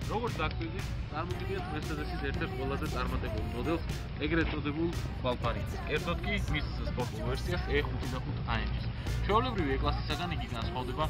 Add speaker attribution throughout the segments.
Speaker 1: როგორც დაგვიძით, წარმოგიდგენთ Mercedes-ის ერთ-ერთ ყველაზე წარმატებულ მოდელს, ეგრეთ წოდებულ ბალფარი. ერთოდ კი მის სპორტულ ვერსიას E55 AM-ის. ჩვეულებრივი E-კლასისაგან იგი განსხვავდება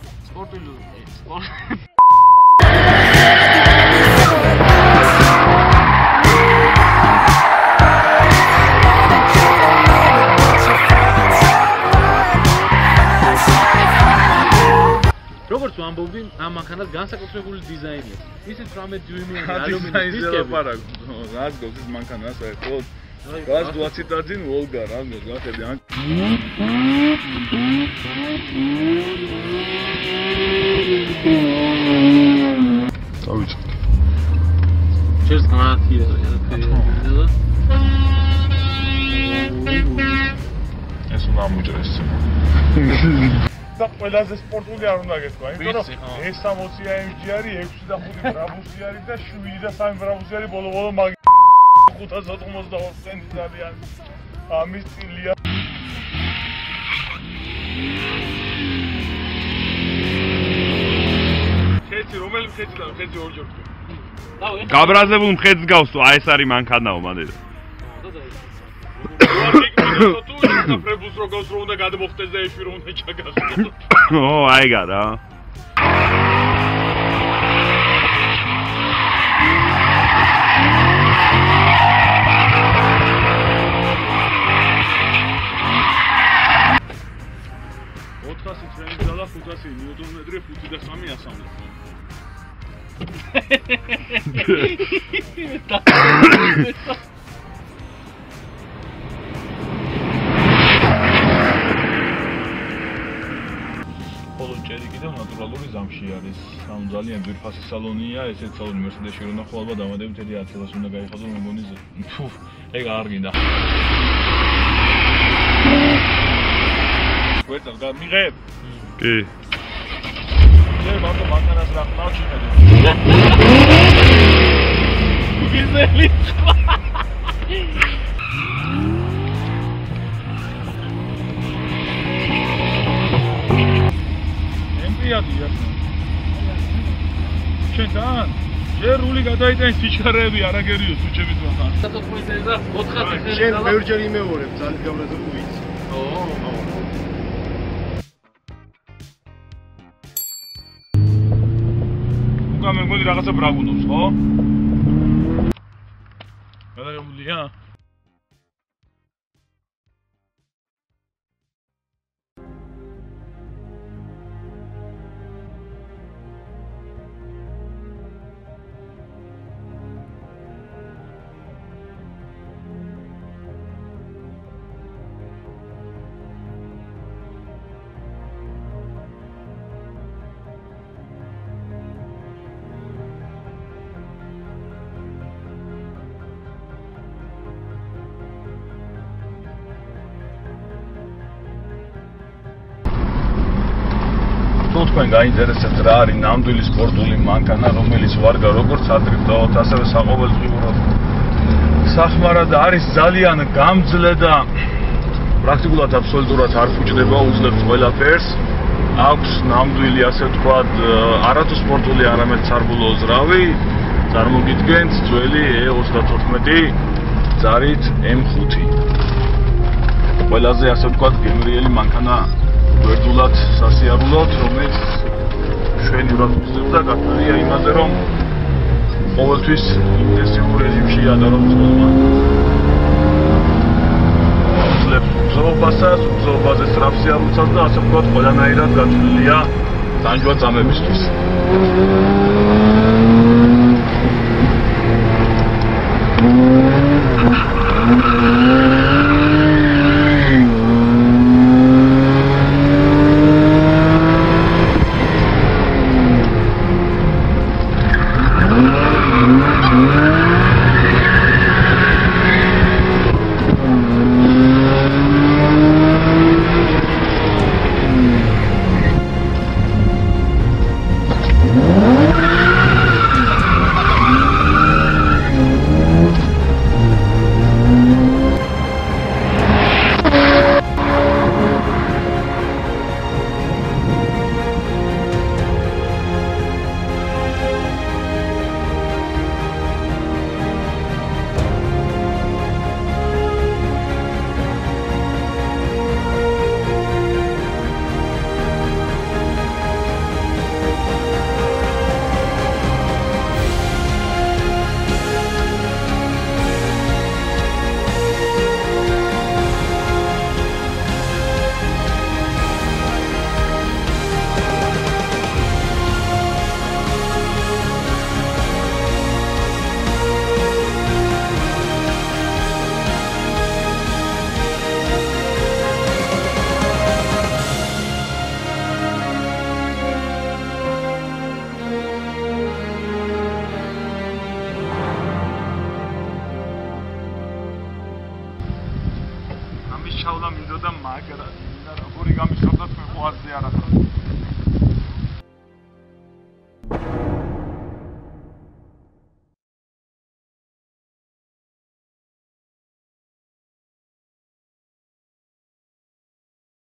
Speaker 1: როგორც ვამბობდი, ამ მანქანას განსაკუთრებული დიზაინი აქვს. ისე 18 დიუმიანი ალუმინის დისკები.
Speaker 2: რას გქონდეს მანქანა საერთოდ? ГАЗ-21 Волга, რა გახები ან დავიწყე.
Speaker 1: Cheers, გმართია.
Speaker 2: ეს უნდა მოჭრეს. და ყველაზე სპორტული არ უნდა გეთქვა, იმიტომ რომ S60 AMG არის, 6.5 ბრაბუსი არის და 7.3 ბრაბუსი არის ბოლო-ბოლო მაგ 592 ცენტი ძალიან ამის წილია. ხეცი რომელი ხეცი და ხეცი ორჯერ თქვი.
Speaker 3: გაბრაზებულ მხედს გავსო, აი ეს არის მანქანაო მანდედა.
Speaker 2: თუ საფრებულს რო გავს რომ უნდა გადმოხდეს და ეშვი რომ უნდა ჩაგასო.
Speaker 3: ო, აი გადა.
Speaker 2: ტრენინგ და 500 ნიუტონმეტრი 5 და 3 ასამბლე. პოლონჭერი კიდევ ნატურალური ზამში არის. ამ ძალიან ძვირფასი სალონია, ესეც სალონი Mercedes-ში რო ნახო ალბათ დამატებით 10,000-ს უნდა გაიხადო, მე მგონი ეგ არ გინდა. ვერტად გამიღებ?
Speaker 3: კი.
Speaker 2: ჯერ მარტო მანქანას რა ხმავ ჩიხედე.
Speaker 1: გიზელი.
Speaker 2: ემპიადია. შენთან ჯერ რული გადაიტანე სიჩქარეები არაგერიო სუჩებით ვახან.
Speaker 1: 14 და 400
Speaker 4: შენ ბევრჯერ იმეორებ ძალით გაბრაზებული ვიცი.
Speaker 2: მე მგონი რაღაცა ბრაგუნობს, ხო? გადაგებულია? თქვენ გაინტერესებთ რა არის ნამდვილი სპორტული მანქანა, რომელიც ვარგა როგორც ადრიფტავთ, ასევე საყოველთაოდ სახმარად არის ძალიან გამძლე და პრაქტიკულად აბსოლუტურად არ ფუჭდება, უძლებს ყველაფერს. აქვს ნამდვილი, ასე ვთქვათ, არათუ სპორტული, არამედ სარბულო ზრავი. წარმოგიდგენთ ძველი E34 ძარით M5. ყველაზე, ასე ვთქვათ, გემრიელი მანქანა ვერდულად სასიარულოდ, რომელიც შვენივრად უძლებს და გათვლილია იმაზე, რომ ყოველთვის ინტენსიურ რეჟიმში ატაროს ხოლმე. უძლებს უძრაობასაც, უძრაობაზე სწრაფ სიარულსაც და ასე ვთქვათ, ყველანაირად გათვლილია დანჯვა წამებისთვის. ჩავლა მინდოდა მაგრად. და როგორი გამიშოვდა თქვენ ხო აზრი არ ახლა.